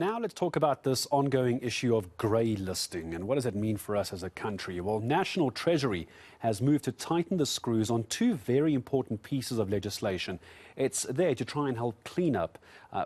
Now let's talk about this ongoing issue of grey listing and what does it mean for us as a country? Well, National Treasury has moved to tighten the screws on two very important pieces of legislation. It's there to try and help clean up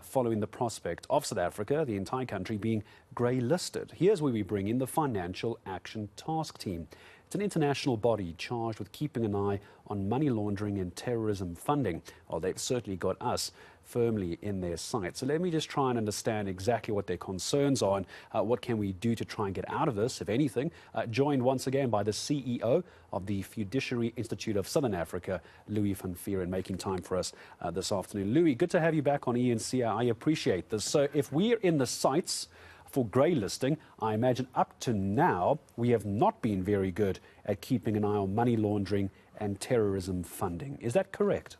following the prospect of South Africa, the entire country, being grey listed. Here's where we bring in the Financial Action Task Team. It's an international body charged with keeping an eye on money laundering and terrorism funding. Well, they've certainly got us firmly in their sights. So let me just try and understand exactly what their concerns are and what can we do to try and get out of this, if anything. Joined once again by the CEO of the Fiduciary Institute of Southern Africa, Louis Van Vuren, making time for us this afternoon. Louis, good to have you back on eNCA. I appreciate this. So if we're in the sights for grey listing, I imagine up to now we have not been very good at keeping an eye on money laundering and terrorism funding. Is that correct?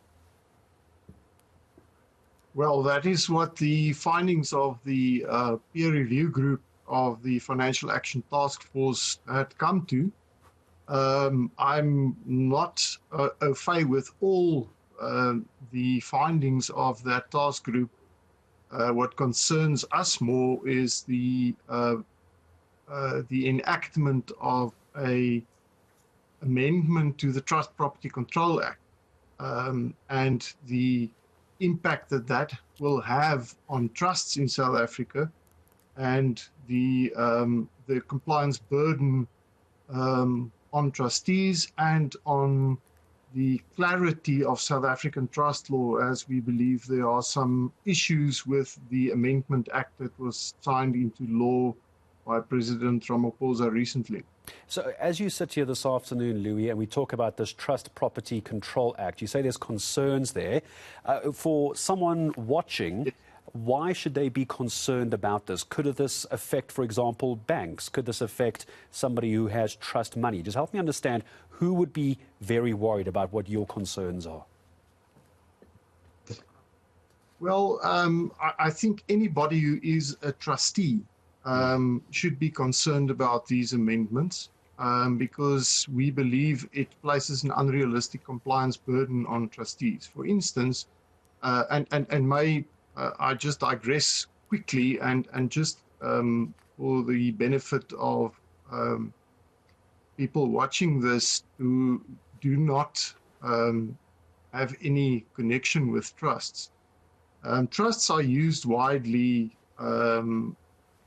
Well, that is what the findings of the peer review group of the Financial Action Task Force had come to. I'm not au fait with all the findings of that task group. What concerns us more is the enactment of an amendment to the Trust Property Control Act and the impact that that will have on trusts in South Africa and the compliance burden on trustees and on the clarity of South African trust law, as we believe there are some issues with the Amendment Act that was signed into law by President Ramaphosa recently. So as you sit here this afternoon, Louis, and we talk about this Trust Property Control Act, you say there's concerns there. For someone watching, why should they be concerned about this? Could this affect, for example, banks? Could this affect somebody who has trust money? Just help me understand who would be very worried about what your concerns are. Well, I think anybody who is a trustee should be concerned about these amendments because we believe it places an unrealistic compliance burden on trustees. For instance, I just digress quickly and just for the benefit of people watching this who do not have any connection with trusts. Trusts are used widely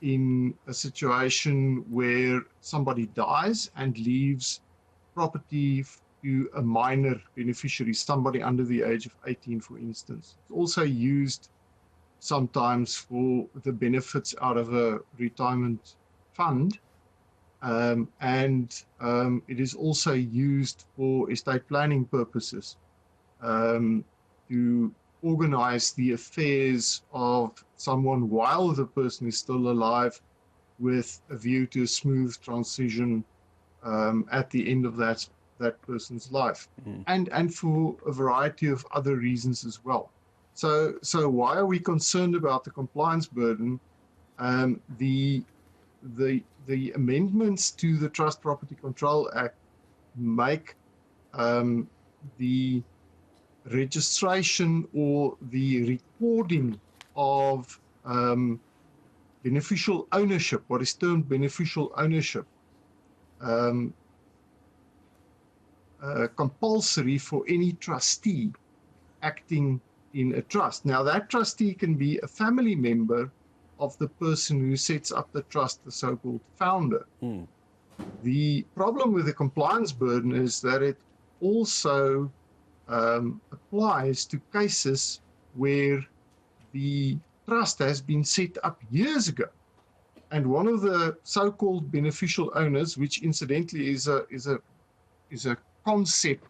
in a situation where somebody dies and leaves property to a minor beneficiary, somebody under the age of 18, for instance. It's also used sometimes for the benefits out of a retirement fund, and it is also used for estate planning purposes to organize the affairs of someone while the person is still alive with a view to a smooth transition at the end of that person's life, and for a variety of other reasons as well. So why are we concerned about the compliance burden? The amendments to the Trust Property Control Act make the registration or the recording of beneficial ownership, what is termed beneficial ownership, compulsory for any trustee acting in a trust. Now, that trustee can be a family member of the person who sets up the trust, the so-called founder. The problem with the compliance burden is that it also applies to cases where the trust has been set up years ago, and one of the so-called beneficial owners, which incidentally is a concept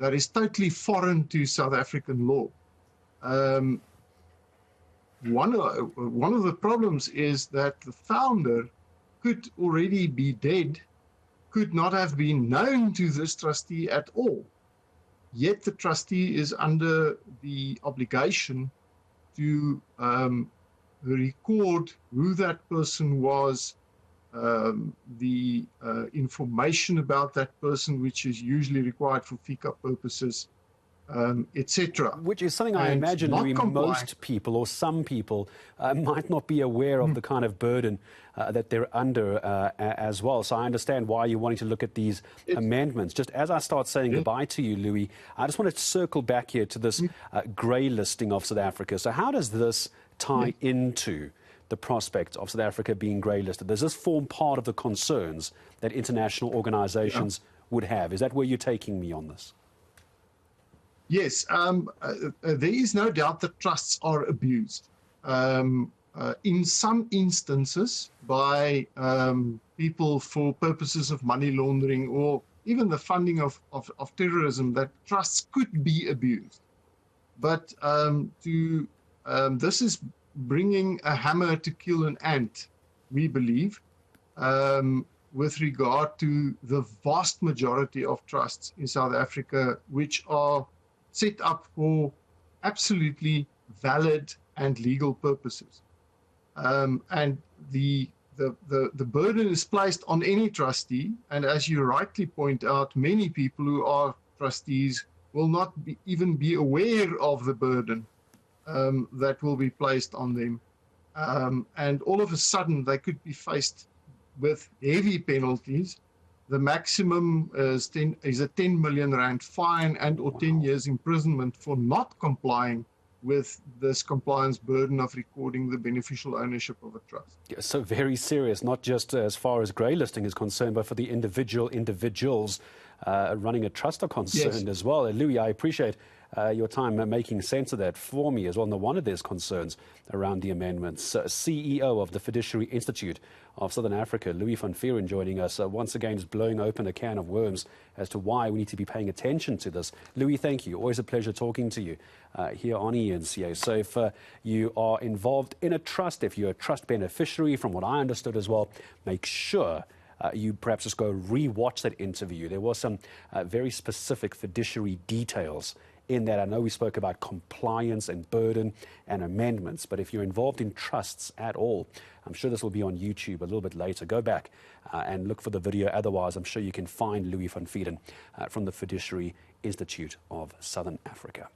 that is totally foreign to South African law. One of the problems is that the founder could already be dead, could not have been known to this trustee at all. Yet the trustee is under the obligation to record who that person was, the information about that person, which is usually required for FICA purposes, etc. Which is something I imagine, Louis, most people or some people might not be aware of the kind of burden that they're under as well. So I understand why you're wanting to look at these amendments. Just as I start saying goodbye to you, Louis, I just want to circle back here to this grey listing of South Africa. So how does this tie into the prospect of South Africa being grey listed? Does this form part of the concerns that international organizations would have? Is that where you're taking me on this? Yes, there is no doubt that trusts are abused. In some instances by people for purposes of money laundering or even the funding of terrorism, that trusts could be abused. But this is bringing a hammer to kill an ant, we believe, with regard to the vast majority of trusts in South Africa, which are set up for absolutely valid and legal purposes. And the burden is placed on any trustee, and as you rightly point out, many people who are trustees will not even be aware of the burden that will be placed on them. And all of a sudden, they could be faced with heavy penalties. The maximum is a 10 million rand fine and or 10 years imprisonment for not complying with this compliance burden of recording the beneficial ownership of a trust. Yeah, so very serious, not just as far as grey listing is concerned, but for the individuals running a trust are concerned as well. Louis, I appreciate your time making sense of that for me as well. No wonder there's concerns around the amendments. CEO of the Fiduciary Institute of Southern Africa, Louis Van Vuren, joining us. Once again, is blowing open a can of worms as to why we need to be paying attention to this. Louis, thank you. Always a pleasure talking to you here on eNCA. So if you are involved in a trust, if you're a trust beneficiary, from what I understood as well, make sure you perhaps just go re-watch that interview. There was some very specific fiduciary details in that. I know we spoke about compliance and burden and amendments, but if you're involved in trusts at all, I'm sure this will be on YouTube a little bit later. Go back and look for the video. Otherwise, I'm sure you can find Louis Van Vuren from the Fiduciary Institute of Southern Africa.